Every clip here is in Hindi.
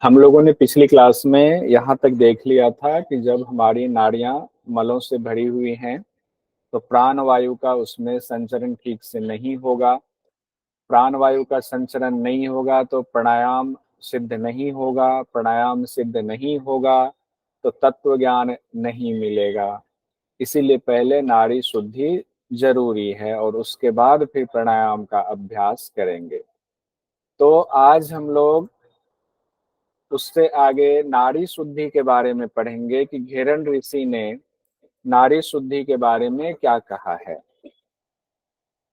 हम लोगों ने पिछली क्लास में यहाँ तक देख लिया था कि जब हमारी नाड़ियां मलों से भरी हुई हैं तो प्राण वायु का उसमें संचरण ठीक से नहीं होगा। प्राण वायु का संचरण नहीं होगा तो प्राणायाम सिद्ध नहीं होगा। प्राणायाम सिद्ध नहीं होगा तो तत्व ज्ञान नहीं मिलेगा। इसीलिए पहले नाड़ी शुद्धि जरूरी है और उसके बाद फिर प्राणायाम का अभ्यास करेंगे। तो आज हम लोग उससे आगे नाड़ी शुद्धि के बारे में पढ़ेंगे कि घेरन ऋषि ने नाड़ी शुद्धि के बारे में क्या कहा है।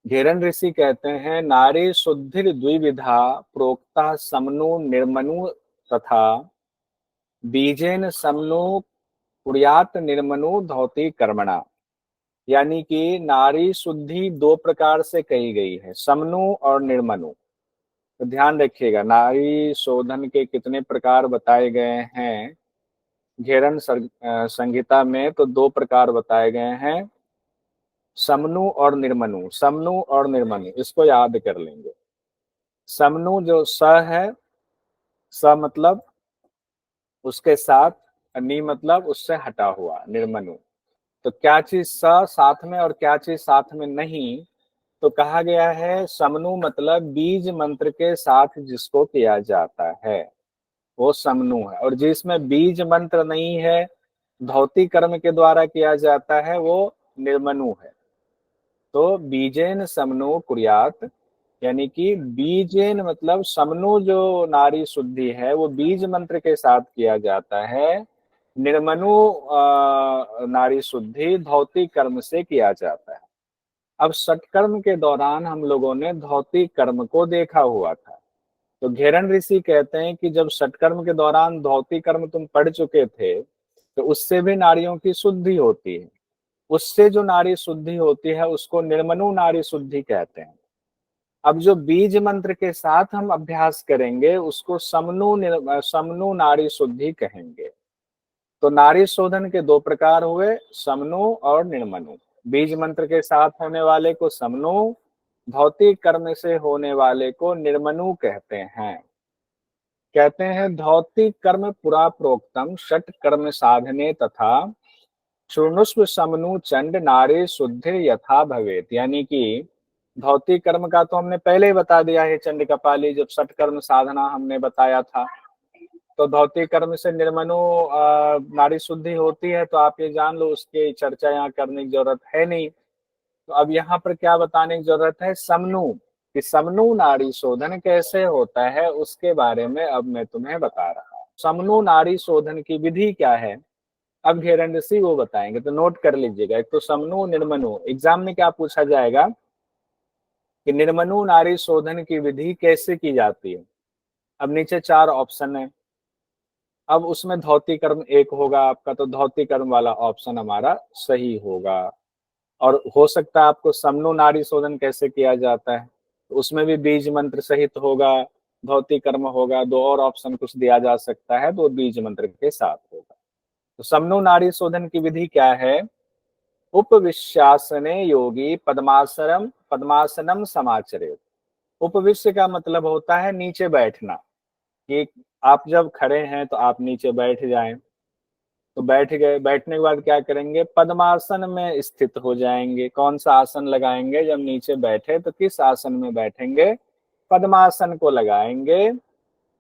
घेरन ऋषि कहते हैं नारी शुद्धि द्विविधा प्रोक्ता समनु निर्मनु तथा बीजेन समनु कुर्यात निर्मनु धौति कर्मणा। यानी कि नारी शुद्धि दो प्रकार से कही गई है, समनु और निर्मनु। तो ध्यान रखिएगा, नारी शोधन के कितने प्रकार बताए गए हैं घेरन संहिता में, तो दो प्रकार बताए गए हैं, समनु और निर्मनु। समनु और निर्मनु इसको याद कर लेंगे। समनु जो स है, स मतलब उसके साथ, नि मतलब उससे हटा हुआ, निर्मनु। तो क्या चीज स साथ में और क्या चीज साथ में नहीं, तो कहा गया है समनु मतलब बीज मंत्र के साथ जिसको किया जाता है वो समनु है, और जिसमें बीज मंत्र नहीं है, भौतिक कर्म के द्वारा किया जाता है, वो निर्मनु है। तो बीजेन समनु कुर्यात, यानी कि बीजेन मतलब समनु जो नारी शुद्धि है वो बीज मंत्र के साथ किया जाता है। निर्मनु नारी शुद्धि भौतिक कर्म से किया जाता है। अब सटकर्म के दौरान हम लोगों ने भौतिक कर्म को देखा हुआ था। तो घेरन ऋषि कहते हैं कि जब सटकर्म के दौरान भौतिक कर्म तुम पढ़ चुके थे तो उससे भी नारियों की शुद्धि होती है। उससे जो नारी शुद्धि होती है उसको निर्मनु नारी शुद्धि कहते हैं। अब जो बीज मंत्र के साथ हम अभ्यास करेंगे उसको समनु नारी शुद्धि कहेंगे। तो नारी शोधन के दो प्रकार हुए, समनु और निर्मनु। बीज मंत्र के साथ होने वाले को समनु, भौतिक कर्म से होने वाले को निर्मनु कहते हैं। कहते हैं भौतिक कर्म पुरा प्रोक्तम षट कर्म साधने तथा चूर्णुष्व समनु चंड नारी शुद्ध यथा भवेत। यानी कि भौतिक कर्म का तो हमने पहले ही बता दिया है, चंड कपाली जब षट कर्म साधना हमने बताया था। तो भौतिक कर्म से निर्मनु नारी शुद्धि होती है, तो आप ये जान लो, उसकी चर्चा यहाँ करने की जरूरत है नहीं। तो अब यहाँ पर क्या बताने की जरूरत है, समनु, कि समनु नाड़ी शोधन कैसे होता है उसके बारे में अब मैं तुम्हें बता रहा हूँ। समनु नाड़ी शोधन की विधि क्या है अब घेरन ऋषि वो बताएंगे, तो नोट कर लीजिएगा। एक तो समनु निर्मनु, एग्जाम में क्या पूछा जाएगा कि निर्मनु नाड़ी शोधन की विधि कैसे की जाती है। अब नीचे चार ऑप्शन है, अब उसमें धौती कर्म एक होगा आपका, तो धौती कर्म वाला ऑप्शन हमारा सही होगा। और हो सकता है आपको समनु नाड़ी शोधन कैसे किया जाता है, तो उसमें भी बीज मंत्र सहित होगा, भौतिक कर्म होगा, दो और ऑप्शन कुछ दिया जा सकता है, तो बीज मंत्र के साथ होगा। तो समनु नाड़ी शोधन की विधि क्या है, उपविश्यासने योगी पद्मासनम पद्मासनम समाचरे। उपविश्य का मतलब होता है नीचे बैठना, कि आप जब खड़े हैं तो आप नीचे बैठ जाएं। तो बैठ गए, बैठने के बाद क्या करेंगे, पद्मासन में स्थित हो जाएंगे। कौन सा आसन लगाएंगे, जब नीचे बैठे तो किस आसन में बैठेंगे, पद्मासन को लगाएंगे।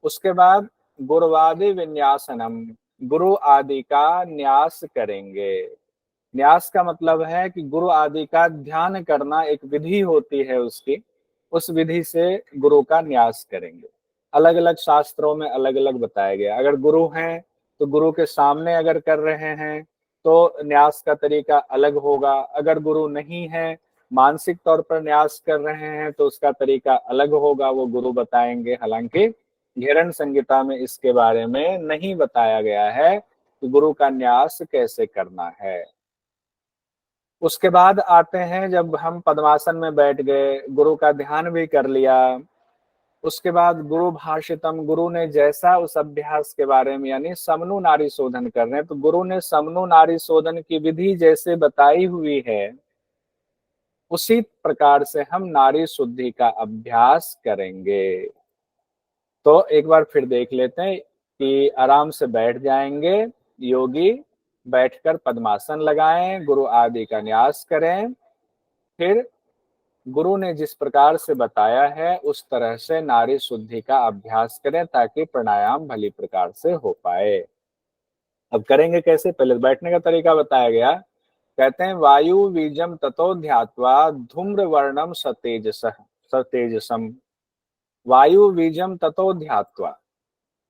उसके बाद गुरुवादि विन्यासनम, गुरु आदि का न्यास करेंगे। न्यास का मतलब है कि गुरु आदि का ध्यान करना, एक विधि होती है उसकी, उस विधि से गुरु का न्यास करेंगे। अलग अलग शास्त्रों में अलग अलग बताया गया। अगर गुरु हैं तो गुरु के सामने अगर कर रहे हैं तो न्यास का तरीका अलग होगा। अगर गुरु नहीं है, मानसिक तौर पर न्यास कर रहे हैं, तो उसका तरीका अलग होगा, वो गुरु बताएंगे। हालांकि घेरन संहिता में इसके बारे में नहीं बताया गया है कि गुरु का न्यास कैसे करना है। उसके बाद आते हैं, जब हम पद्मासन में बैठ गए, गुरु का ध्यान भी कर लिया, उसके बाद गुरु भाषितम, गुरु ने जैसा उस अभ्यास के बारे में, यानी समनु नारी शोधन कर रहे हैं, तो गुरु ने समनु नारी शोधन की विधि जैसे बताई हुई है उसी प्रकार से हम नारी शुद्धि का अभ्यास करेंगे। तो एक बार फिर देख लेते हैं, कि आराम से बैठ जाएंगे, योगी बैठकर पद्मासन लगाएं, गुरु आदि का न्यास करें, फिर गुरु ने जिस प्रकार से बताया है उस तरह से नाड़ी शुद्धि का अभ्यास करें ताकि प्राणायाम भली प्रकार से हो पाए। अब करेंगे कैसे, पहले बैठने का तरीका बताया गया। कहते हैं वायु बीजम ततो ध्यात्वा धूम्र वर्णम सतेजसम। वायु बीजम ततो ध्यात्वा,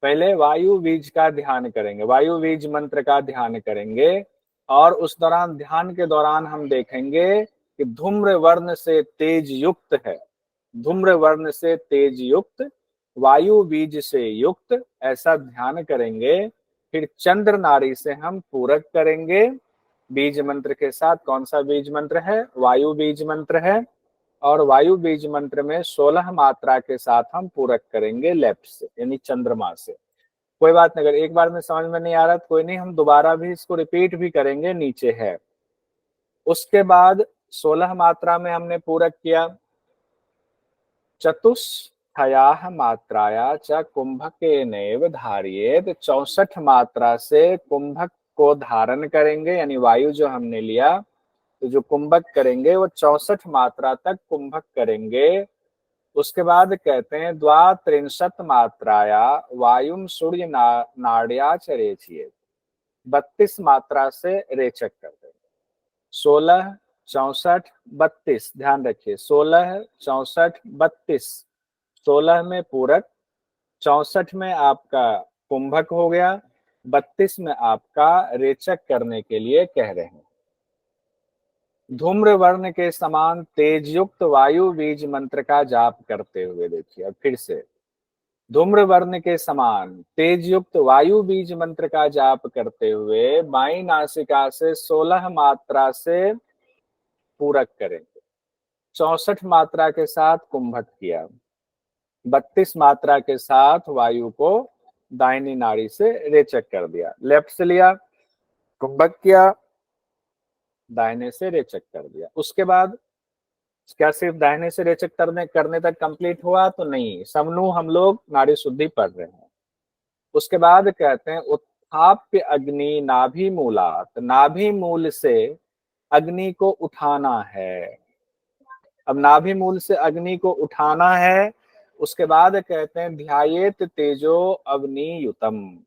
पहले वायु बीज का ध्यान करेंगे, वायु बीज मंत्र का ध्यान करेंगे, और उस दौरान ध्यान के दौरान हम देखेंगे कि धूम्र वर्ण से तेज युक्त है, धूम्र वर्ण से तेज युक्त, वायु बीज से युक्त, ऐसा ध्यान करेंगे। फिर चंद्र नाड़ी से हम पूरक करेंगे बीज मंत्र के साथ। कौन सा बीज मंत्र है, वायु बीज मंत्र है, और वायु बीज मंत्र में 16 मात्रा के साथ हम पूरक करेंगे लेफ्ट से, यानी चंद्रमा से। कोई बात नहीं, अगर एक बार में समझ में नहीं आ रहा तो कोई नहीं, हम दोबारा भी इसको रिपीट भी करेंगे, नीचे है। उसके बाद 16 मात्रा में हमने पूरक किया, चतुष्टया मात्राया च कुंभके नैव धारियेत, 64 मात्रा से कुंभक को धारण करेंगे, यानी वायु जो हमने लिया तो जो कुंभक करेंगे वो 64 मात्रा तक कुंभक करेंगे। उसके बाद कहते हैं द्वात्रिंशत मात्राया वायुम सूर्य नाड्या च रेचयेत, 32 मात्रा से रेचक कर देंगे। 16, 64, 32, ध्यान रखिए, 16, 64, 32, 16 में पूरक, 64 में आपका कुंभक हो गया, 32 में आपका रेचक करने के लिए कह रहे हैं। धूम्र वर्ण के समान तेजयुक्त वायु बीज मंत्र का जाप करते हुए देखिए, अब फिर से धूम्र वर्ण के समान तेजयुक्त वायु बीज मंत्र का जाप करते हुए बाई नासिका से 16 मात्रा से पूरक करेंगे, 64 मात्रा के साथ कुंभक किया, 32 मात्रा के साथ वायु को दाहिनी नाड़ी से रेचक कर दिया, लेफ्ट से लिया, कुंभक किया, दाहिने से रेचक कर दिया। उसके बाद क्या सिर्फ दाहिने से रेचक करने तक कंप्लीट हुआ, तो नहीं, समूह हम लोग नाड़ी शुद्धि पढ़ रहे हैं। उसके बाद कहते हैं उत्थाप्य अग्नि नाभि मूलात, नाभि मूल से अग्नि को उठाना है। अब नाभि मूल से अग्नि को उठाना है। उसके बाद कहते हैं ध्यायेत तेजो अग्नि युतम,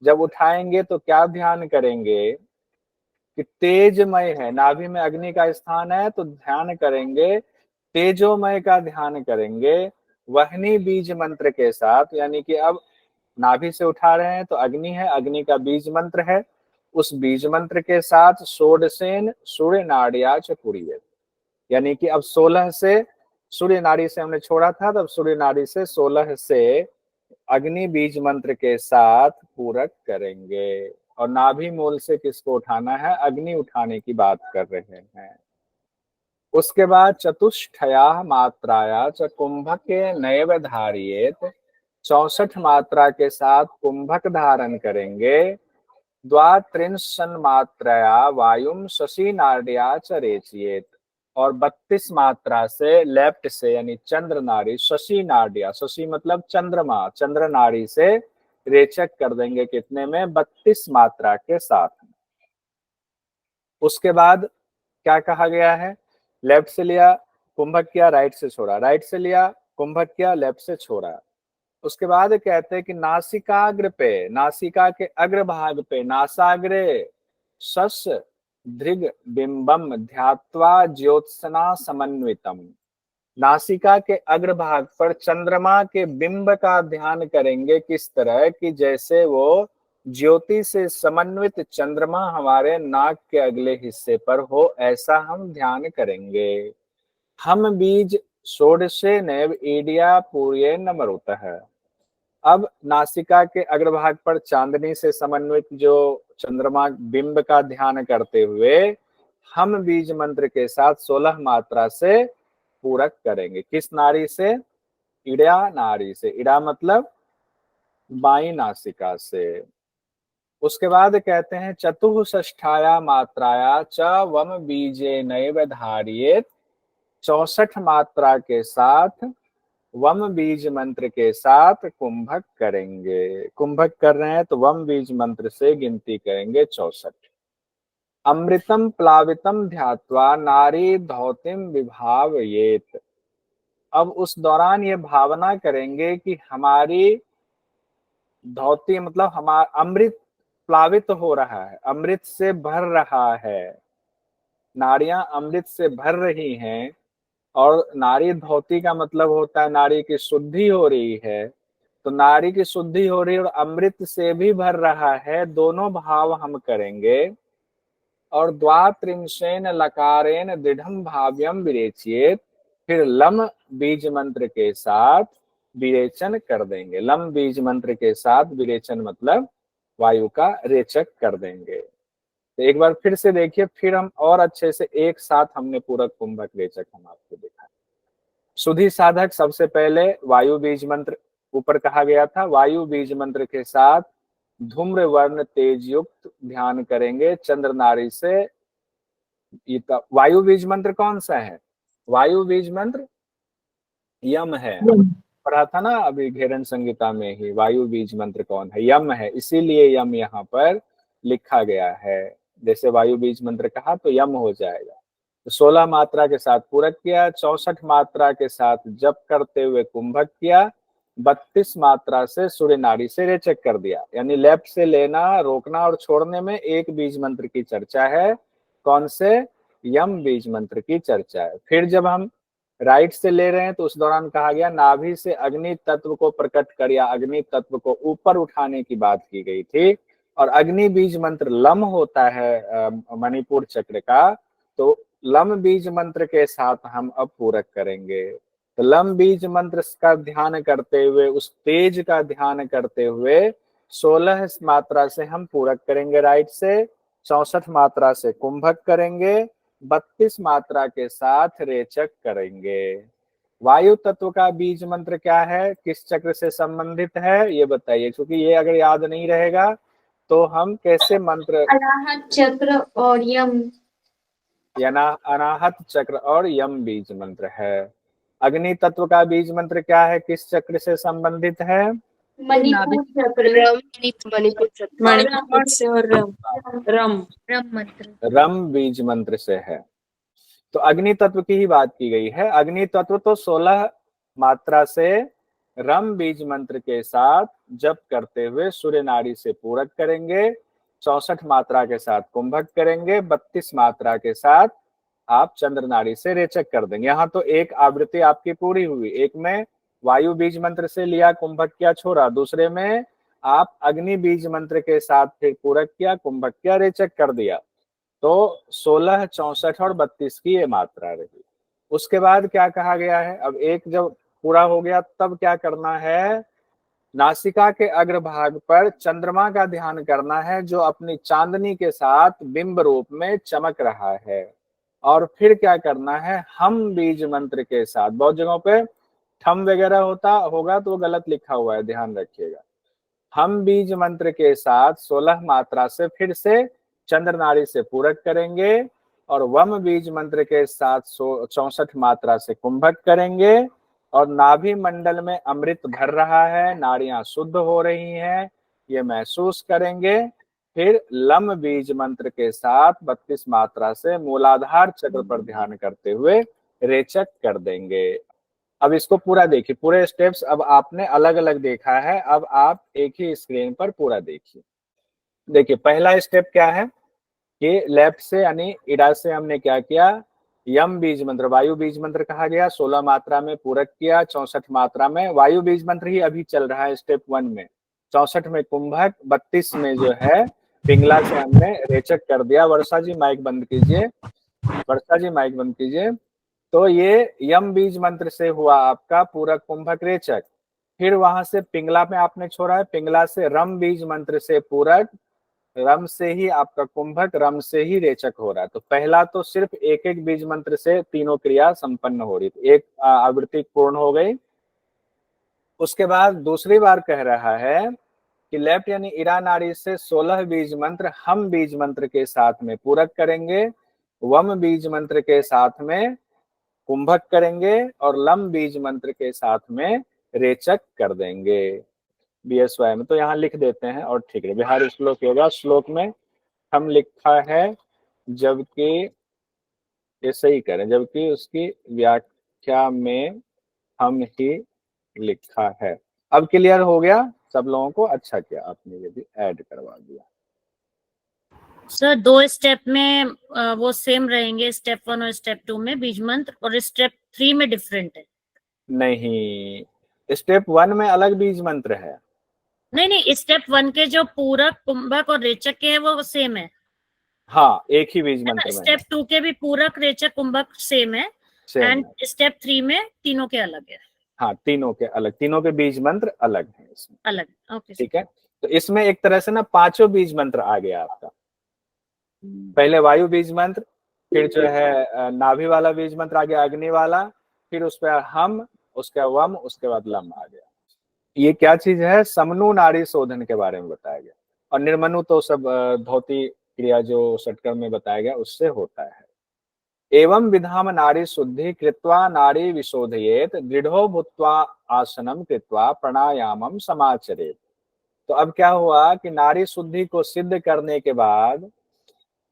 जब उठाएंगे तो क्या ध्यान करेंगे कि तेजमय है, नाभि में अग्नि का स्थान है, तो ध्यान करेंगे तेजोमय का ध्यान करेंगे वहनी बीज मंत्र के साथ, यानी कि अब नाभि से उठा रहे हैं तो अग्नि है, अग्नि का बीज मंत्र है, उस बीज मंत्र के साथ षोडशेन सूर्य नाड़िया चतुर्वेद, यानी कि अब 16 से सूर्य नाड़ी से हमने छोड़ा था, तब सूर्य नाड़ी से 16 से अग्नि बीज मंत्र के साथ पूरक करेंगे। और नाभि मूल से किसको उठाना है, अग्नि उठाने की बात कर रहे हैं। उसके बाद चतुष्टया मात्राया च कुंभके नैव धारियेत, 64 मात्रा के साथ कुंभक धारण करेंगे। द्वात्रिंशन मात्राया वायुम शशि नाड्या च रेचयेत, और 32 मात्रा से लेफ्ट से, यानी चंद्र नाड़ी, शशि नाड्या, शशि मतलब चंद्रमा, चंद्र नाड़ी से रेचक कर देंगे, कितने में, 32 मात्रा के साथ। उसके बाद क्या कहा गया है, लेफ्ट से लिया, कुंभक किया, राइट से छोड़ा, राइट से लिया, कुंभक किया, लेफ्ट से छोड़ा। उसके बाद कहते हैं कि नासिकाग्र पे, नासिका के अग्रभाग पे, नासाग्रे शस दृग बिंबम ध्यात्वा ज्योत्सना समन्वितम, नासिका के अग्रभाग पर चंद्रमा के बिंब का ध्यान करेंगे, किस तरह कि जैसे वो ज्योति से समन्वित चंद्रमा हमारे नाक के अगले हिस्से पर हो, ऐसा हम ध्यान करेंगे। हम बीज षोडशे नैव ईडिया पूर्येन मरुतः, अब नासिका के अग्रभाग पर चांदनी से समन्वित जो चंद्रमा बिंब का ध्यान करते हुए हम बीज मंत्र के साथ 16 मात्रा से पूरक करेंगे, किस नाड़ी से, इड़ा नाड़ी से, इड़ा मतलब बाई नासिका से। उसके बाद कहते हैं चतुष्टया मात्राया च वम बीजे नैव धारियेत, 64 मात्रा के साथ वम बीज मंत्र के साथ कुंभक करेंगे। कुंभक कर रहे हैं तो वम बीज मंत्र से गिनती करेंगे 64। अमृतम प्लावितम ध्यात्वा नारी धौतिम विभावयेत। अब उस दौरान ये भावना करेंगे कि हमारी धौती मतलब हमारा अमृत प्लावित हो रहा है, अमृत से भर रहा है, नारियां अमृत से भर रही हैं। और नारी धौती का मतलब होता है नारी की शुद्धि हो रही है, तो नारी की शुद्धि हो रही है और अमृत से भी भर रहा है, दोनों भाव हम करेंगे। और द्वात्रिंशेन लकारेन दृढ़ भाव्यम विरेचियेत। फिर लम बीज मंत्र के साथ विरेचन कर देंगे। लम बीज मंत्र के साथ विरेचन मतलब वायु का रेचक कर देंगे। तो एक बार फिर से देखिए, फिर हम और अच्छे से एक साथ हमने पूरक कुंभक रेचक हम आपको दिखा। सुधि साधक सबसे पहले वायु बीज मंत्र ऊपर कहा गया था, वायु बीज मंत्र के साथ धूम्र वर्ण तेज युक्त ध्यान करेंगे चंद्र नारी से। वायु बीज मंत्र कौन सा है? वायु बीज मंत्र यम है। हम पढ़ा था ना अभी घेरन संहिता में ही, वायु बीज मंत्र कौन है? यम है, इसीलिए यम यहाँ पर लिखा गया है। जैसे वायु बीज मंत्र कहा तो यम हो जाएगा। तो 16 मात्रा के साथ पूरक किया, 64 मात्रा के साथ जप करते हुए कुंभक किया, 32 मात्रा से सूर्य नाड़ी से रेचक कर दिया। यानी लेफ्ट से लेना, रोकना और छोड़ने में एक बीज मंत्र की चर्चा है। कौन से? यम बीज मंत्र की चर्चा है। फिर जब हम राइट से ले रहे हैं तो उस दौरान कहा गया नाभि से अग्नि तत्व को प्रकट कर या अग्नि तत्व को ऊपर उठाने की बात की गई थी। और अग्नि बीज मंत्र लम होता है मणिपुर चक्र का, तो लम बीज मंत्र के साथ हम अब पूरक करेंगे। तो लम बीज मंत्र का ध्यान करते हुए, उस तेज का ध्यान करते हुए 16 मात्रा से हम पूरक करेंगे राइट से, 64 मात्रा से कुंभक करेंगे, 32 मात्रा के साथ रेचक करेंगे। वायु तत्व का बीज मंत्र क्या है, किस चक्र से संबंधित है ये बताइए, क्योंकि ये अगर याद नहीं रहेगा तो हम कैसे मंत्र। अनाहत चक्र और यम। अनाहत चक्र और यम बीज मंत्र है। अग्नि तत्व का बीज मंत्र क्या है, किस चक्र से संबंधित है? मणिपुर चक्र। मणिपुर चक्र। मणिपुर से और रम रम रम मंत्र। रम बीज मंत्र से है। तो अग्नि तत्व की ही बात की गई है। अग्नि तत्व तो 16 मात्रा से रम बीज मंत्र के साथ जप करते हुए सूर्य नाड़ी से पूरक करेंगे, 64 मात्रा के साथ कुंभक करेंगे, 32 मात्रा के साथ आप चंद्र नाड़ी से रेचक कर देंगे। यहाँ तो एक आवृत्ति आपकी पूरी हुई। एक में वायु बीज मंत्र से लिया, कुंभक किया, छोड़ा। दूसरे में आप अग्नि बीज मंत्र के साथ फिर पूरक किया, कुंभक किया, रेचक कर दिया। तो 16, 64 और 32 की ये मात्रा रही। उसके बाद क्या कहा गया है, अब एक जब पूरा हो गया तब क्या करना है, नासिका के अग्रभाग पर चंद्रमा का ध्यान करना है, जो अपनी चांदनी के साथ बिंब रूप में चमक रहा है। और फिर क्या करना है, हम बीज मंत्र के साथ, बहुत जगहों पे ठम वगैरह होता होगा तो वो गलत लिखा हुआ है, ध्यान रखिएगा। हम बीज मंत्र के साथ 16 मात्रा से फिर से चंद्र नाड़ी से पूरक करेंगे और वम बीज मंत्र के साथ 64 मात्रा से कुंभक करेंगे। और नाभि मंडल में अमृत भर रहा है, नाड़ियां शुद्ध हो रही हैं, ये महसूस करेंगे। फिर लम बीज मंत्र के साथ 32 मात्रा से मूलाधार चक्र पर ध्यान करते हुए रेचक कर देंगे। अब इसको पूरा देखिए, पूरे स्टेप्स अब आपने अलग अलग देखा है, अब आप एक ही स्क्रीन पर पूरा देखिए। देखिए पहला स्टेप क्या है कि लेफ्ट से यानी इडा से हमने क्या किया, यम बीज मंत्र, वायु बीज मंत्र कहा गया, 16 मात्रा में पूरक किया, 64 मात्रा में वायु बीज मंत्र ही अभी चल रहा है स्टेप 1 में, 64 में कुंभक, 32 में जो है पिंगला से हमने रेचक कर दिया। वर्षा जी माइक बंद कीजिए, वर्षा जी माइक बंद कीजिए। तो ये यम बीज मंत्र से हुआ आपका पूरक कुंभक रेचक। फिर वहां से पिंगला में आपने छोड़ा है, पिंगला से रम बीज मंत्र से पूरक, रम से ही आपका कुंभक, रम से ही रेचक हो रहा है। तो पहला तो सिर्फ एक एक बीज मंत्र से तीनों क्रिया संपन्न हो रही थी, एक आवृत्ति पूर्ण हो गई। उसके बाद दूसरी बार कह रहा है कि लेफ्ट यानी इरा नाड़ी से 16 बीज मंत्र हम बीज मंत्र के साथ में पूरक करेंगे, वम बीज मंत्र के साथ में कुंभक करेंगे और लम बीज मंत्र के साथ में रेचक कर देंगे BSY में। तो यहाँ लिख देते हैं और ठीक है, बिहार श्लोक होगा। श्लोक में हम लिखा है जबकि, ये सही करें, जबकि उसकी व्याख्या में हम ही लिखा है। अब क्लियर हो गया सब लोगों को? अच्छा किया आपने ये भी ऐड करवा दिया। सर 2 स्टेप में वो सेम रहेंगे, स्टेप 1 और स्टेप 2 में बीज मंत्र, और स्टेप 3 में डिफरेंट है? नहीं, स्टेप 1 में अलग बीज मंत्र है। नहीं, स्टेप 1 के जो पूरक, कुंभक और रेचक के है वो सेम है। हाँ, एक ही बीज मंत्र में है। स्टेप 2 के भी पूरक, रेचक, कुंभक सेम है, एंड स्टेप 3 में तीनों के अलग है। हाँ, तीनों के अलग, तीनों के बीज मंत्र अलग है इसमें। अलग, ओके ठीक है। तो इसमें एक तरह से ना 5 बीज मंत्र आ गया आपका। पहले वायु बीज मंत्र, फिर जो है नाभि वाला बीज मंत्र आ गया, अग्नि वाला, फिर उस पर हम, उसके वम, उसके बाद लम आ गया। ये क्या चीज है? समनु नाड़ी शोधन के बारे में बताया गया। और निर्मनु तो सब धोती क्रिया जो षटकर में बताया गया उससे होता है। एवं विधाम नाड़ी शुद्धि कृत्वा नाड़ी विशोधयेत दृढ़ो भूत्वा आसनम कृत्वा प्राणायामम समाचरेत। तो अब क्या हुआ कि नाड़ी शुद्धि को सिद्ध करने के बाद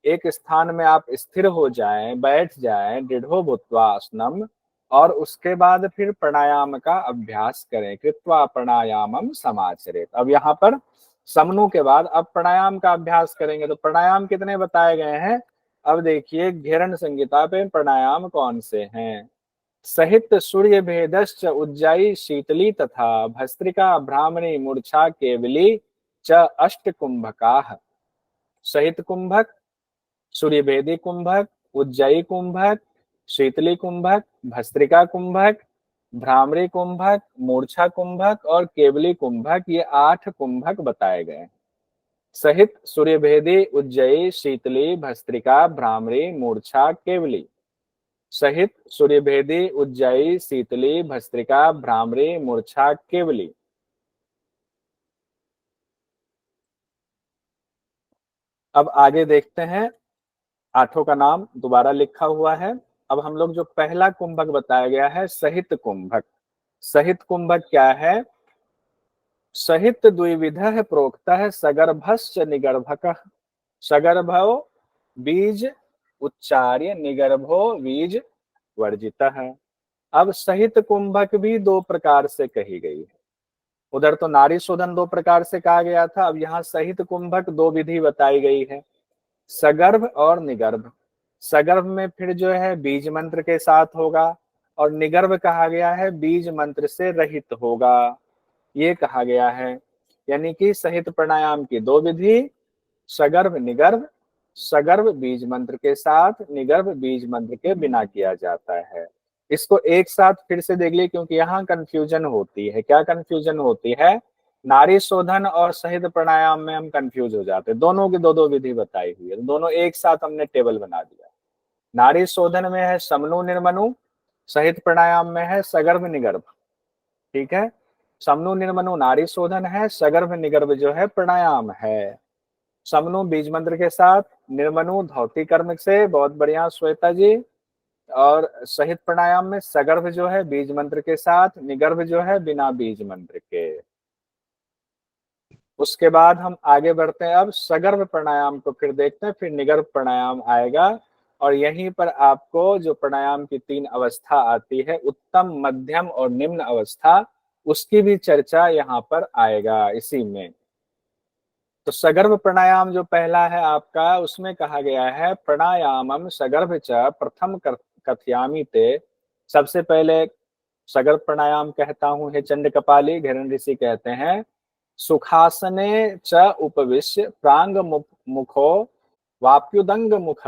एक स्थान में आप स्थिर हो जाएं, बैठ जाएं, दृढ़ो भूत्वा आसनम, और उसके बाद फिर प्राणायाम का अभ्यास करें, कृत्वा प्राणायामम समाचरेत। अब यहाँ पर समनु के बाद अब प्राणायाम का अभ्यास करेंगे। तो प्राणायाम कितने बताए गए हैं? अब देखिए घेरन संहिता पे प्राणायाम कौन से हैं। सहित सूर्य भेदश्च उज्जाई शीतली तथा भस्त्रिका भ्रामरी मूर्छा केवली च अष्ट कुंभकाः। सहित कुंभक, सूर्य भेदी कुंभक, उज्जयी कुंभक, शीतली कुंभक, भस्त्रिका कुंभक, भ्रामरी कुंभक, मूर्छा कुंभक और केवली कुंभक, ये 8 कुंभक बताए गए। सहित सूर्य भेदी, उज्जयी, शीतली, भस्त्रिका, भ्रामरी, मूर्छा, केवली। सहित सूर्य भेदी, उज्जयी, शीतली, भस्त्रिका, भ्रामरी, मूर्छा, केवली। अब आगे देखते हैं, 8 का नाम दोबारा लिखा हुआ है। अब हम लोग जो पहला कुंभक बताया गया है सहित कुंभक। सहित कुंभक क्या है? सहित द्विविध प्रोक्तः सगर्भश्च निगर्भकः। सगर्भो बीज उच्चार्य, निगर्भो बीज वर्जितः। अब सहित कुंभक भी 2 प्रकार से कही गई है। उधर तो नाड़ी शोधन 2 प्रकार से कहा गया था, अब यहाँ सहित कुंभक 2 विधि बताई गई है, सगर्भ और निगर्भ। सगर्भ में फिर जो है बीज मंत्र के साथ होगा, और निगर्भ कहा गया है बीज मंत्र से रहित होगा, ये कहा गया है। यानी कि सहित प्राणायाम की 2 विधि, सगर्भ निगर्भ। सगर्भ बीज मंत्र के साथ, निगर्भ बीज मंत्र के बिना किया जाता है। इसको एक साथ फिर से देख लिए, क्योंकि यहाँ कंफ्यूजन होती है। क्या कंफ्यूजन होती है? नाड़ी शोधन और सहित प्राणायाम में हम कंफ्यूज हो जाते हैं। दोनों की 2-2 विधि बताई हुई है, तो दोनों एक साथ हमने टेबल बना दिया। नाड़ी शोधन में है समनु निर्मनु, सहित प्राणायाम में है सगर्भ निगर्भ। ठीक है, समनु निर्मनु नाड़ी शोधन है, सगर्भ निगर्भ जो है प्राणायाम है। समनु बीज मंत्र के साथ, निर्मनु धौती कर्म से, बहुत बढ़िया श्वेता जी। और सहित प्राणायाम में सगर्भ जो है बीज मंत्र के साथ, निगर्भ जो है बिना बीज मंत्र के। उसके बाद हम आगे बढ़ते हैं, अब सगर्भ प्राणायाम को फिर देखते हैं, फिर निगर्भ प्राणायाम आएगा। और यहीं पर आपको जो प्राणायाम की 3 अवस्था आती है, उत्तम, मध्यम और निम्न अवस्था, उसकी भी चर्चा यहाँ पर आएगा इसी में। तो सगर्भ प्राणायाम जो पहला है आपका, उसमें कहा गया है प्राणायामम सगर्भ च प्रथम कथयामि ते। सबसे पहले सगर्भ प्राणायाम कहता हूं हे चंड कपाली। घेरन ऋषि कहते हैं सुखासने च उपविश्य प्रांग मुखो वाप्युदंग मुख।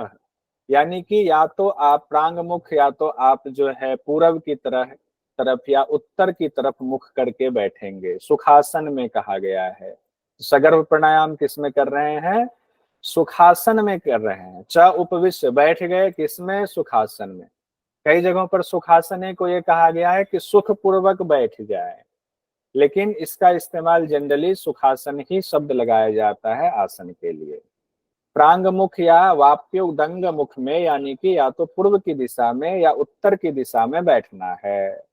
यानी कि या तो आप प्रांग मुख, या तो आप जो है पूरब की तरफ या उत्तर की तरफ मुख करके बैठेंगे, सुखासन में कहा गया है। सगर्भ प्राणायाम किसमें कर रहे हैं? सुखासन में कर रहे हैं। च उपविश्य, बैठ गए किसमें? सुखासन में। कई जगहों पर सुखासन को ये कहा गया है कि सुख पूर्वक बैठ जाए, लेकिन इसका इस्तेमाल जनरली सुखासन ही शब्द लगाया जाता है आसन के लिए। प्रांग मुख या वाप्योदंग मुख में, यानी कि या तो पूर्व की दिशा में या उत्तर की दिशा में बैठना है।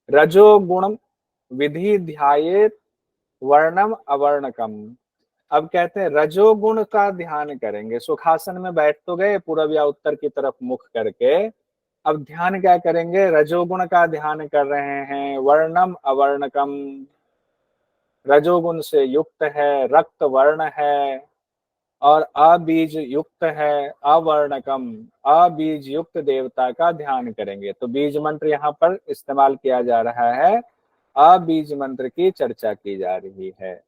रजोगुण विधि ध्यायेत वर्णम अवर्णकम। अब कहते हैं रजोगुण का ध्यान करेंगे। सुखासन में बैठ तो गए पूर्व या उत्तर की तरफ मुख करके, अब ध्यान क्या करेंगे? रजोगुण का ध्यान कर रहे हैं। वर्णम अवर्णकम, रजोगुण से युक्त है, रक्त वर्ण है और अबीज युक्त है। अवर्णकम, अबीज युक्त देवता का ध्यान करेंगे। तो बीज मंत्र यहाँ पर इस्तेमाल किया जा रहा है, अबीज मंत्र की चर्चा की जा रही है।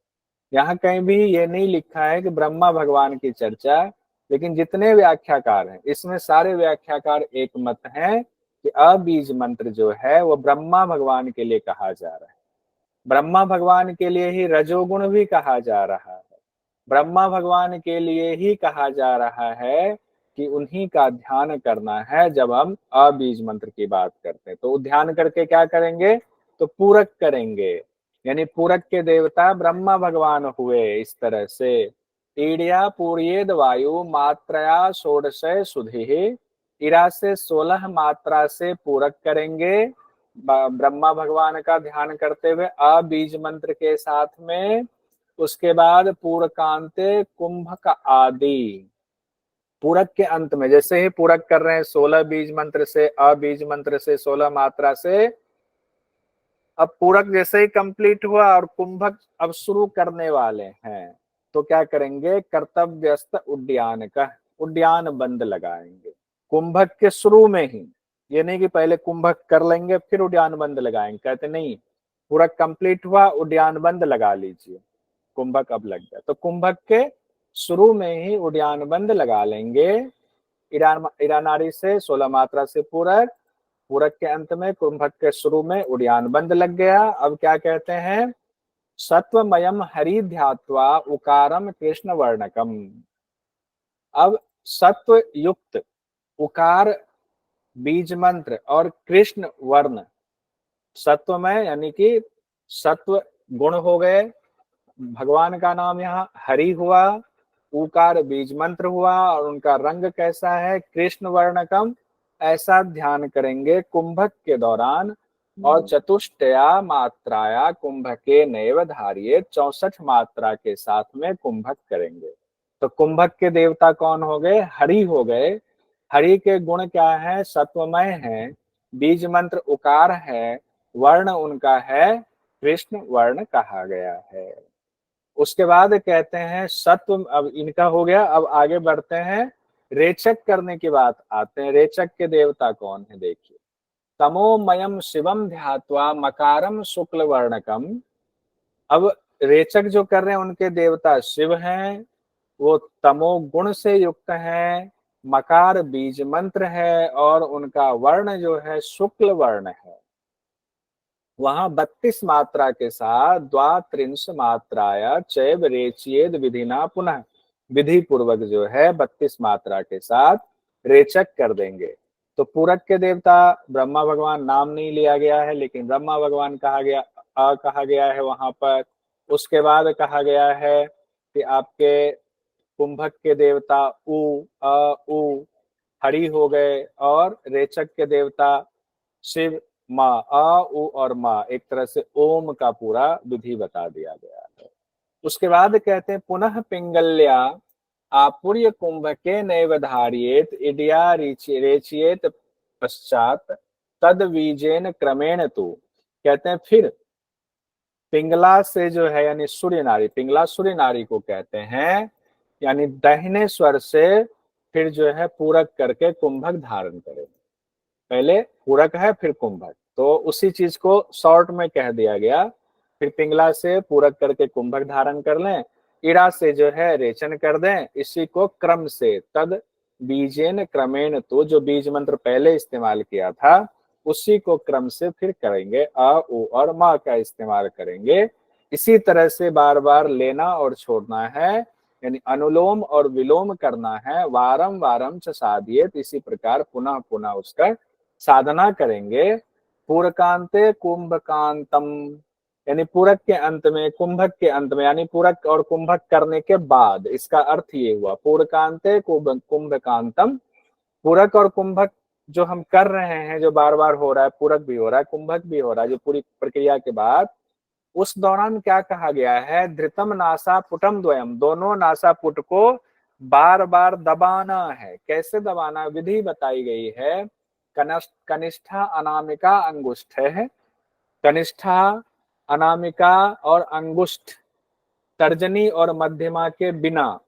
यहाँ कहीं भी ये नहीं लिखा है कि ब्रह्मा भगवान की चर्चा, लेकिन जितने व्याख्याकार हैं इसमें सारे व्याख्याकार एक मत हैं कि अबीज मंत्र जो है वो ब्रह्मा भगवान के लिए कहा जा रहा है। ब्रह्मा भगवान के लिए ही रजोगुण भी कहा जा रहा है। ब्रह्मा भगवान के लिए ही कहा जा रहा है कि उन्हीं का ध्यान करना है जब हम अबीज मंत्र की बात करते हैं। तो ध्यान करके क्या करेंगे? तो पूरक करेंगे, यानी पूरक के देवता ब्रह्मा भगवान हुए। इस तरह से ईड्या पूर्येद वायु मात्रया षोडशय सुधि, इरा से 16 मात्रा से पूरक करेंगे ब्रह्मा भगवान का ध्यान करते हुए अबीज मंत्र के साथ में। उसके बाद पूरकांते कुंभक आदि, पूरक के अंत में जैसे ही पूरक कर रहे हैं 16 बीज मंत्र से, अबीज मंत्र से 16 मात्रा से, अब पूरक जैसे ही कंप्लीट हुआ और कुंभक अब शुरू करने वाले हैं, तो क्या करेंगे? कर्तव्यस्थ उड्डयन का उड्डयन बंद लगाएंगे कुंभक के शुरू में ही। ये नहीं कि पहले कुंभक कर लेंगे फिर उड्डयन बंद लगाएंगे, कहते नहीं, पूरक कंप्लीट हुआ उड्डयन बंद लगा लीजिए, कुंभक अब लग गया। तो कुंभक के शुरू में ही उड्डयन बंद लगा लेंगे। ईरानारी से 16 मात्रा से पूरक, पूरक के अंत में कुंभक के शुरू में उड्डयन बंद लग गया। अब क्या कहते हैं? सत्वमयम हरि ध्यात्वा उकारम कृष्ण वर्णकम। अब सत्व युक्त उकार बीज मंत्र और कृष्ण वर्ण, सत्वमय यानी कि सत्व गुण हो गए, भगवान का नाम यहाँ हरि हुआ, उकार बीज मंत्र हुआ और उनका रंग कैसा है? कृष्ण वर्णकम। ऐसा ध्यान करेंगे कुंभक के दौरान। और चतुष्टया मात्राया कुंभके नैव धारिये, 64 मात्रा के साथ में कुंभक करेंगे। तो कुंभक के देवता कौन हो गए? हरि हो गए। हरि के गुण क्या है? सत्वमय है, बीज मंत्र उकार है, वर्ण उनका है कृष्ण वर्ण कहा गया है। उसके बाद कहते हैं सत्व, अब इनका हो गया। अब आगे बढ़ते हैं, रेचक करने की बात आते हैं। रेचक के देवता कौन है? देखिए, तमोमयम शिवम ध्यात्वा मकारम शुक्ल वर्णकम। अब रेचक जो कर रहे हैं उनके देवता शिव हैं, वो तमोगुण से युक्त हैं, मकार बीज मंत्र है और उनका वर्ण जो है शुक्ल वर्ण है। वहां 32 मात्रा के साथ द्वात्रिंश मात्राया चैव रेचियेद विधिना, पुनः विधि पूर्वक जो है 32 मात्रा के साथ रेचक कर देंगे। तो पूरक के देवता ब्रह्मा भगवान नाम नहीं लिया गया है, लेकिन ब्रह्मा भगवान कहा गया, कहा गया है वहां पर। उसके बाद कहा गया है कि आपके कुंभक के देवता उ, उ हरि हो गए और रेचक के देवता शिव माँ, अ उ और माँ, एक तरह से ओम का पूरा विधि बता दिया गया है। उसके बाद कहते हैं पुनः पिंगल्या आपूर्य कुंभके नैव धारियेत इडिया रेचियेत पश्चात तद बीजेन क्रमेण तु। कहते हैं फिर पिंगला से जो है, यानी सूर्य नारी, पिंगला सूर्य नारी को कहते हैं, यानी दाहिने स्वर से फिर जो है पूरक करके कुंभक धारण करें। पहले पूरक है फिर कुंभक, तो उसी चीज को शॉर्ट में कह दिया गया। फिर पिंगला से पूरक करके कुंभक धारण कर लें, इड़ा से जो है रेचन कर दें। इसी को क्रम से तद बीजेन क्रमेण, तो जो बीज मंत्र पहले इस्तेमाल किया था उसी को क्रम से फिर करेंगे, अ उ और मा का इस्तेमाल करेंगे। इसी तरह से बार बार लेना और छोड़ना है, यानी अनुलोम और विलोम करना है। वारम वारम च साधियेत, इसी प्रकार पुनः पुनः उसका साधना करेंगे। पूरकांते कुंभकांतम, यानी पूरक के अंत में, कुंभक के अंत में, यानी पूरक और कुंभक करने के बाद। इसका अर्थ ये हुआ पूरकांते कुंभकांतम। पूरक और कुंभक जो हम कर रहे हैं, जो बार बार हो रहा है, पूरक भी हो रहा है कुंभक भी हो रहा है, जो पूरी प्रक्रिया के बाद, उस दौरान क्या कहा गया है, धृतम नासापुटम द्वयम, दोनों नासापुट को बार बार दबाना है। कैसे दबाना, विधि बताई गई है। कनिष्ठा अनामिका अंगुष्ठ है, कनिष्ठा अनामिका और अंगुष्ठ, तर्जनी और मध्यमा के बिना।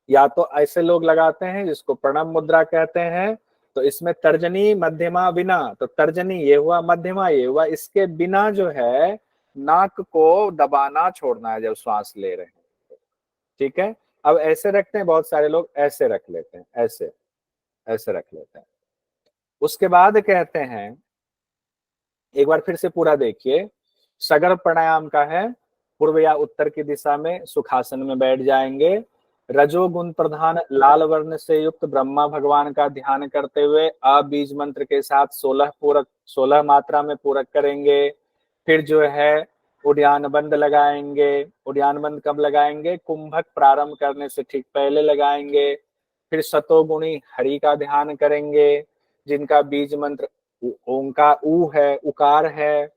या तो ऐसे लोग लगाते हैं जिसको प्रणव मुद्रा कहते हैं, तो इसमें तर्जनी मध्यमा बिना, तो तर्जनी ये हुआ, मध्यमा ये हुआ, इसके बिना जो है नाक को दबाना छोड़ना है जब श्वास ले रहे हैं। ठीक है, अब ऐसे रखते हैं, बहुत सारे लोग ऐसे रख लेते हैं, ऐसे ऐसे रख लेते हैं। उसके बाद कहते हैं, एक बार फिर से पूरा देखिए, सगर प्राणायाम का है, पूर्व या उत्तर की दिशा में सुखासन में बैठ जाएंगे। रजोगुण प्रधान लाल वर्ण से युक्त ब्रह्मा भगवान का ध्यान करते हुए बीज मंत्र के साथ 16 मात्रा में पूरक करेंगे। फिर जो है उद्यान बंद लगाएंगे। उद्यान बंद कब लगाएंगे, कुंभक प्रारंभ करने से ठीक पहले लगाएंगे। फिर सतोगुणी हरि का ध्यान करेंगे, जिनका बीज मंत्र ओंकार ऊ है, उकार है,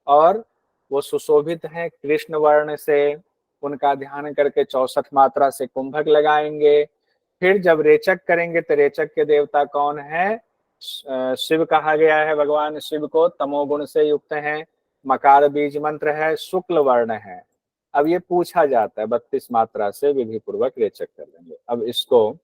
और वो सुशोभित हैं कृष्ण वर्ण से, उनका ध्यान करके 64 मात्रा से कुंभक लगाएंगे। फिर जब रेचक करेंगे तो रेचक के देवता कौन है, शिव कहा गया है, भगवान शिव को तमोगुण से युक्त हैं, मकार बीज मंत्र है, शुक्ल वर्ण है। अब ये पूछा जाता है 32 मात्रा से विधि पूर्वक रेचक कर लेंगे। अब इसको,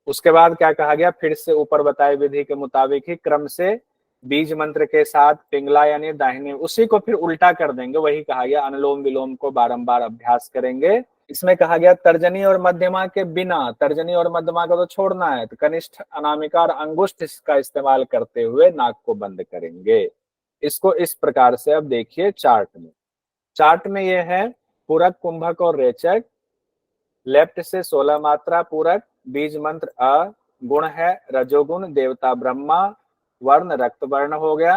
उसके बाद क्या कहा गया, फिर से ऊपर बताए विधि के मुताबिक ही क्रम से बीज मंत्र के साथ पिंगला यानी दाहिने, उसी को फिर उल्टा कर देंगे। वही कहा गया, अनुलोम विलोम को बारंबार अभ्यास करेंगे। इसमें कहा गया तर्जनी और मध्यमा के बिना, तर्जनी और मध्यमा को तो छोड़ना है, तो कनिष्ठ अनामिका और अंगुष्ठ का इस्तेमाल करते हुए नाक को बंद करेंगे। इसको इस प्रकार से अब देखिए चार्ट में। चार्ट में ये है पूरक, कुंभक और रेचक। लेफ्ट से 16 मात्रा पूरक, बीज मंत्र अ, गुण है रजोगुण, देवता ब्रह्मा, वर्ण रक्त वर्ण हो गया।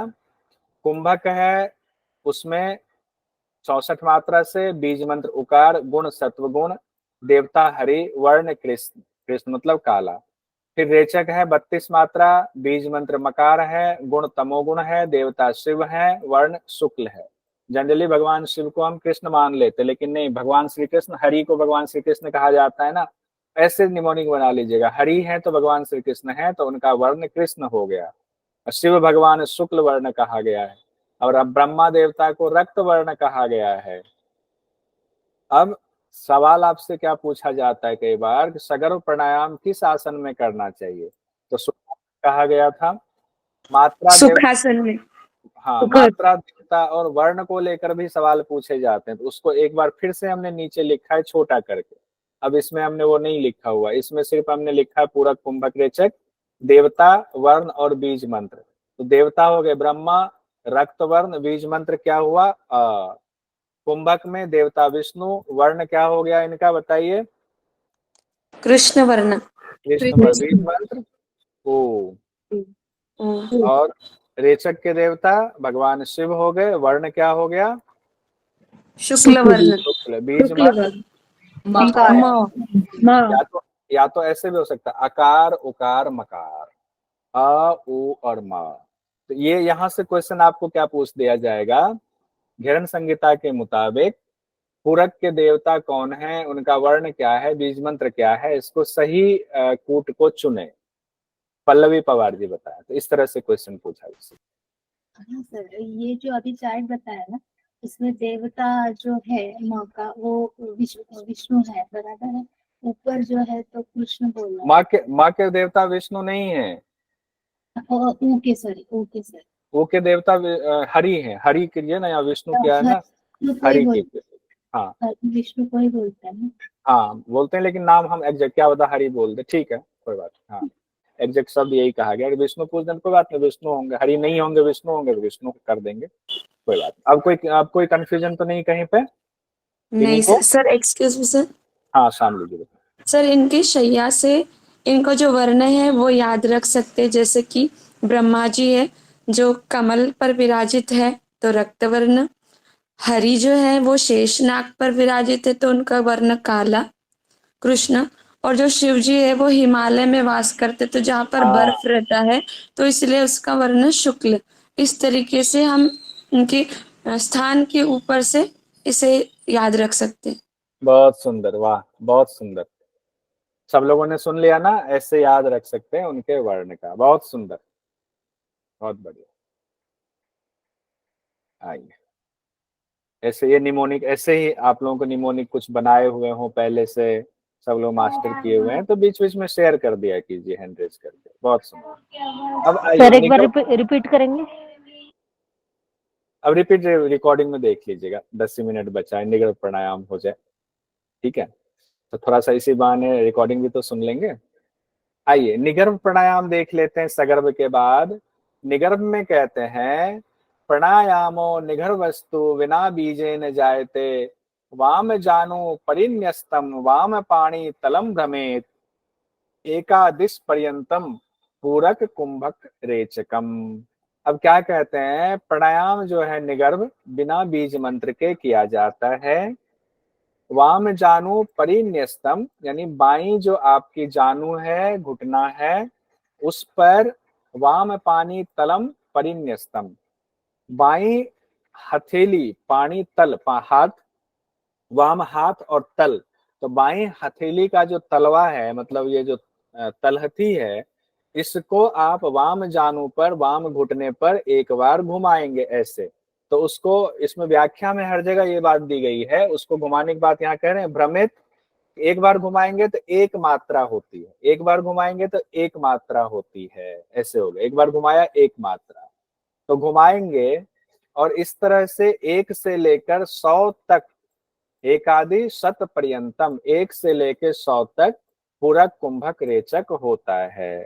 कुंभक है, उसमें 64 मात्रा से बीज मंत्र उकार, गुण सत्व गुण, देवता हरि, वर्ण कृष्ण, कृष्ण मतलब काला। फिर रेचक है 32 मात्रा, बीज मंत्र मकार है, गुण तमोगुण है, देवता शिव है, वर्ण शुक्ल है। जनरली भगवान शिव को हम कृष्ण मान लेते, लेकिन नहीं, भगवान श्री कृष्ण, हरि को भगवान श्री कृष्ण कहा जाता है ना, ऐसे निमोनिक बना लीजिएगा। हरि है तो भगवान श्री कृष्ण है, तो उनका वर्ण कृष्ण हो गया। शिव भगवान शुक्ल वर्ण कहा गया है, और अब ब्रह्मा देवता को रक्त वर्ण कहा गया है। अब सवाल आपसे क्या पूछा जाता है कई बार कि सगर प्राणायाम किस आसन में करना चाहिए, तो कहा गया था। मात्रा सुखासन में। हाँ, मात्रा देवता और वर्ण को लेकर भी सवाल पूछे जाते हैं, तो उसको एक बार फिर से हमने नीचे लिखा है छोटा करके। अब इसमें हमने वो नहीं लिखा हुआ, इसमें सिर्फ हमने लिखा है पूरक, कुंभक, रेचक, देवता, वर्ण और बीज मंत्र। तो देवता हो गए ब्रह्मा, रक्त वर्ण, बीज मंत्र क्या हुआ कुंभक में देवता विष्णु, वर्ण क्या हो गया इनका बताइए, कृष्ण वर्ण, कृष्ण वर्ण, बीज मंत्र ओ, और रेचक के देवता भगवान शिव हो गए, वर्ण क्या हो गया शुक्ल वर्ण, शुक्ल, बीज मंत्र या तो ऐसे भी हो सकता है, अकार उकार मकार, अ उ और म। तो ये यहाँ से क्वेश्चन आपको क्या पूछ दिया जाएगा, घेरन संहिता के मुताबिक पूरक के देवता कौन है, उनका वर्ण क्या है, बीज मंत्र क्या है, इसको सही कूट को चुने। पल्लवी पवार जी बताया, तो इस तरह से क्वेश्चन पूछा इससे। हाँ सर, ये जो अभी चार्ट बताया ना, इसमें देवता जो है माँ का वो विष्णु है, बराबर है। ऊपर जो है तो कृष्ण बोल रहा है। माँ के देवता विष्णु नहीं है, ओके सॉरी, ओके सर, वो के देवता हरि है, हरि के लिए ना, या विष्णु क्या है ना, हरि के, हाँ विष्णु को ही बोलता है ना, हाँ बोलते हैं, लेकिन नाम हम एग्जैक्ट क्या बता हरि बोलते, ठीक है कोई बात, हाँ एग्जैक्ट शब्द यही कहा गया। विष्णु पूछ दें कोई बात नहीं, विष्णु होंगे, हरि नहीं होंगे, विष्णु होंगे, विष्णु कर देंगे, कोई बात। अब कोई कंफ्यूजन तो नहीं कहीं पे? नहीं सर, एक्सक्यूज मी सर। हाँ शाम लीजिए सर, इनकी शैया से इनका जो वर्ण है वो याद रख सकते, जैसे कि ब्रह्मा जी है जो कमल पर विराजित है, तो रक्तवर्ण। हरि जो है वो शेषनाग पर विराजित है तो उनका वर्ण काला। कृष्ण। और जो शिव जी है वो हिमालय में वास करते तो जहाँ पर हाँ, बर्फ रहता है तो इसलिए उसका वर्ण शुक्ल। इस तरीके से हम उनके स्थान के ऊपर से इसे याद रख सकते हैं। बहुत सुंदर, वाह, बहुत सुंदर। सब लोगों ने सुन लिया ना, ऐसे याद रख सकते हैं उनके वर्ण का। बहुत सुंदर, बहुत बढ़िया। आइए, ऐसे ये निमोनिक, ऐसे ही आप लोगों को निमोनिक कुछ बनाए हुए हो पहले से, सब लोग मास्टर किए हुए हैं, तो बीच बीच में शेयर कर दिया कीजिए हैंड रेज करके। बहुत सुंदर। अब आइए सर एक बार रिपीट करेंगे? अब रिपीट रिकॉर्डिंग में देख लीजिएगा, 10 ही मिनट बचा है, निग्रह प्राणायाम हो जाए, ठीक है? तो थोड़ा सा इसी बहाने रिकॉर्डिंग भी तो सुन लेंगे। आइए निगर्भ प्राणायाम देख लेते हैं सगर्भ के बाद। निगर्भ में कहते हैं, प्राणायामो निगर्भस्तु विना बीजेन जायते, वाम जानु परिन्यस्तम वाम पाणी तलम भ्रमेत, एकादिश पर्यंतम पूरक कुंभक रेचकम। अब क्या कहते हैं, प्राणायाम जो है निगर्भ बिना बीज मंत्र के किया जाता है। वाम जानु परिन्यस्तम, यानी बाई जो आपकी जानु है, घुटना है, उस पर वाम पानी तलम परिन्यस्तम, बाई हथेली पानी तल हाथ, वाम हाथ और तल, तो बाई हथेली का जो तलवा है, मतलब ये जो तलहथी है, इसको आप वाम जानु पर, वाम घुटने पर एक बार घुमाएंगे ऐसे। तो उसको, इसमें व्याख्या में हर जगह ये बात दी गई है, उसको घुमाने की बात यहाँ कह रहे हैं। भ्रमित, एक बार घुमाएंगे तो एक मात्रा होती है, एक बार घुमाएंगे तो एक मात्रा होती है, ऐसे हो गया, एक बार घुमाया एक मात्रा। तो घुमाएंगे और इस तरह से 1 से लेकर 100 तक, एकादि शत पर्यंतम, 1 से लेकर 100 तक पूरक कुंभक रेचक होता है।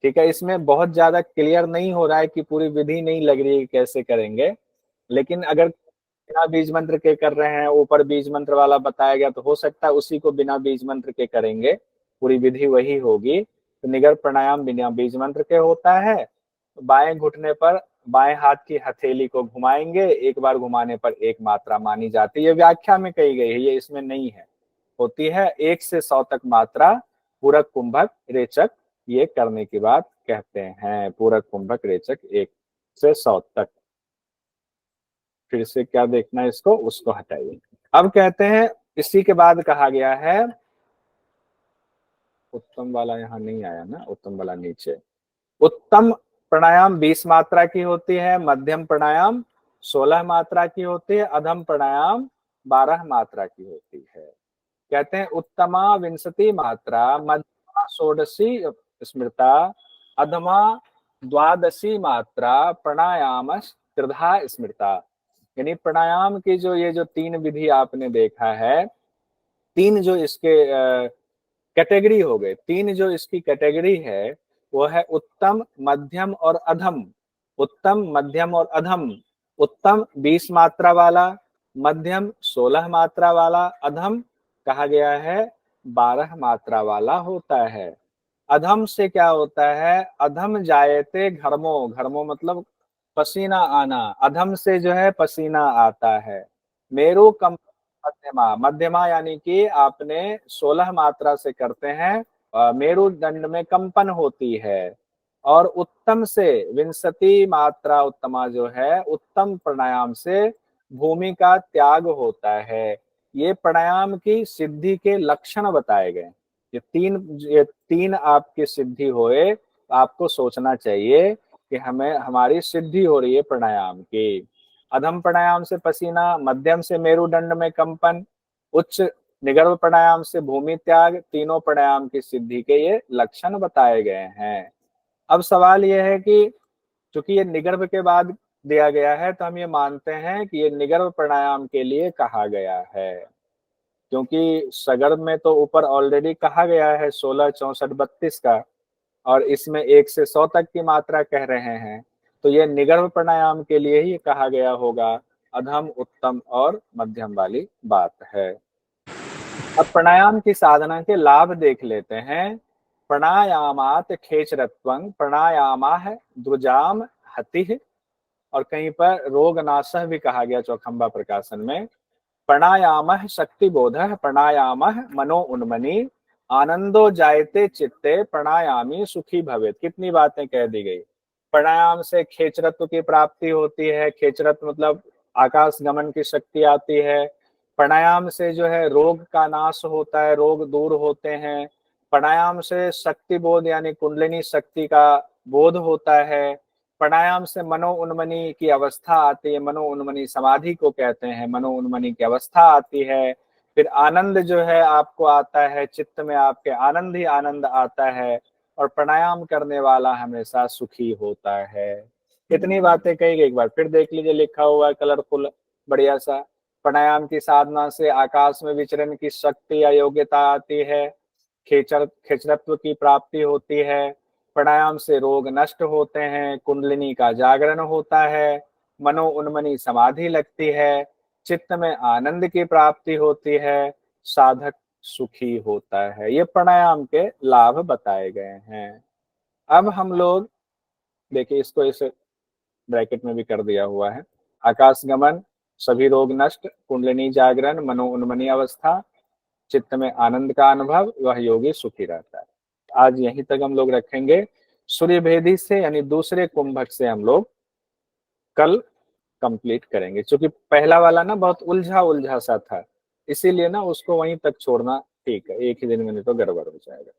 ठीक है, इसमें बहुत ज्यादा क्लियर नहीं हो रहा है कि पूरी विधि नहीं लग रही है कैसे करेंगे, लेकिन अगर बिना बीज मंत्र के कर रहे हैं, ऊपर बीज मंत्र वाला बताया गया, तो हो सकता है उसी को बिना बीज मंत्र के करेंगे, पूरी विधि वही होगी। तो निगर्भ प्राणायाम बिना बीज मंत्र के होता है। बाएं घुटने पर बाएं हाथ की हथेली को घुमाएंगे, एक बार घुमाने पर एक मात्रा मानी जाती है, ये व्याख्या में कही गई है, ये इसमें नहीं है। होती है 1 से 100 तक मात्रा, पूरक कुंभक रेचक, ये करने की बात कहते हैं। पूरक कुंभक रेचक 1 से 100 तक। फिर से क्या देखना है इसको, उसको हटाइए। अब कहते हैं, इसी के बाद कहा गया है, उत्तम वाला यहाँ नहीं आया ना, उत्तम वाला नीचे। उत्तम प्राणायाम 20 मात्रा की होती है, मध्यम प्राणायाम 16 मात्रा की होती है, अधम प्राणायाम 12 मात्रा की होती है। कहते हैं उत्तमा विंशति मात्रा, मध्यमा 16 स्मृता, अधमा 12 मात्रा, प्राणायाम त्रिधा स्मृता। यानी प्राणायाम की जो ये जो 3 विधि आपने देखा है, 3 जो इसके कैटेगरी हो गए, 3 जो इसकी कैटेगरी है, वो है उत्तम, मध्यम और अधम। उत्तम, मध्यम और अधम। उत्तम 20 मात्रा वाला, मध्यम 16 मात्रा वाला, अधम कहा गया है 12 मात्रा वाला होता है। अधम से क्या होता है, अधम जायते घर्मो, घर्मो मतलब पसीना आना, अधम से जो है पसीना आता है। मेरु कम मध्यमा, मध्यमा यानी कि आपने 16 मात्रा से करते हैं, मेरुदंड में कंपन होती है। और उत्तम से विंशति मात्रा, उत्तमा जो है, उत्तम प्राणायाम से भूमि का त्याग होता है। ये प्राणायाम की सिद्धि के लक्षण बताए गए। ये तीन आपकी सिद्धि होए, आपको सोचना चाहिए कि हमें, हमारी सिद्धि हो रही है प्राणायाम की। अधम प्राणायाम से पसीना, मध्यम से मेरुदंड में कंपन, उच्च निगर्भ प्राणायाम से भूमि त्याग, तीनों प्राणायाम की सिद्धि के ये लक्षण बताए गए हैं। अब सवाल यह है कि चूंकि ये निगर्भ के बाद दिया गया है, तो हम ये मानते हैं कि ये निगर्भ प्राणायाम के लिए कहा गया है, क्योंकि सगर्भ में तो ऊपर ऑलरेडी कहा गया है 16, 64, 32 का, और इसमें 1 से 100 तक की मात्रा कह रहे हैं, तो ये निगर्भ प्राणायाम के लिए ही कहा गया होगा। अधम, उत्तम और मध्यम वाली बात है। अब प्राणायाम की साधना के लाभ देख लेते हैं। प्राणायामात खेचरत्वं प्राणायामा द्रुजाम हति, और कहीं पर रोग नाशः भी कहा गया चौखंबा प्रकाशन में। प्राणायामः शक्ति बोधः प्राणायामः मनो उन्मनी आनंदो जायते चित्ते प्राणायामी सुखी भवेत्। कितनी बातें कह दी गई। प्राणायाम से खेचरत्व की प्राप्ति होती है, खेचरत्व मतलब आकाश गमन की शक्ति आती है। प्राणायाम से जो है रोग का नाश होता है, रोग दूर होते हैं। प्राणायाम से शक्ति बोध यानी कुंडलिनी शक्ति का बोध होता है। प्राणायाम से मनो उन्मनी की अवस्था आती है, मनो उन्मनी समाधि को कहते हैं, मनो उन्मनी की अवस्था आती है। फिर आनंद जो है आपको आता है, चित्त में आपके आनंद ही आनंद आता है और प्राणायाम करने वाला हमेशा सुखी होता है। इतनी बातें कही गई। एक बार फिर देख लीजिए, लिखा हुआ है कलरफुल बढ़िया सा। प्राणायाम की साधना से आकाश में विचरण की शक्ति या योग्यता आती है, खेचरत्व की प्राप्ति होती है। प्राणायाम से रोग नष्ट होते हैं, कुंडलिनी का जागरण होता है, मनो उन्मनी समाधि लगती है, चित्त में आनंद की प्राप्ति होती है, साधक सुखी होता है। ये प्राणायाम के लाभ बताए गए हैं। अब हम लोग देखिए, इसको इस ब्रैकेट में भी कर दिया हुआ है। आकाश गमन, सभी रोग नष्ट, कुंडलिनी जागरण, मनो उन्मनी अवस्था, चित्त में आनंद का अनुभव, वह योगी सुखी रहता है। आज यहीं तक हम लोग रखेंगे। सूर्य भेदी से यानी दूसरे कुंभक से हम लोग कल कंप्लीट करेंगे, क्योंकि पहला वाला ना बहुत उलझा उलझा सा था, इसीलिए ना उसको वहीं तक छोड़ना ठीक है, एक ही दिन में नहीं तो गड़बड़ हो जाएगा।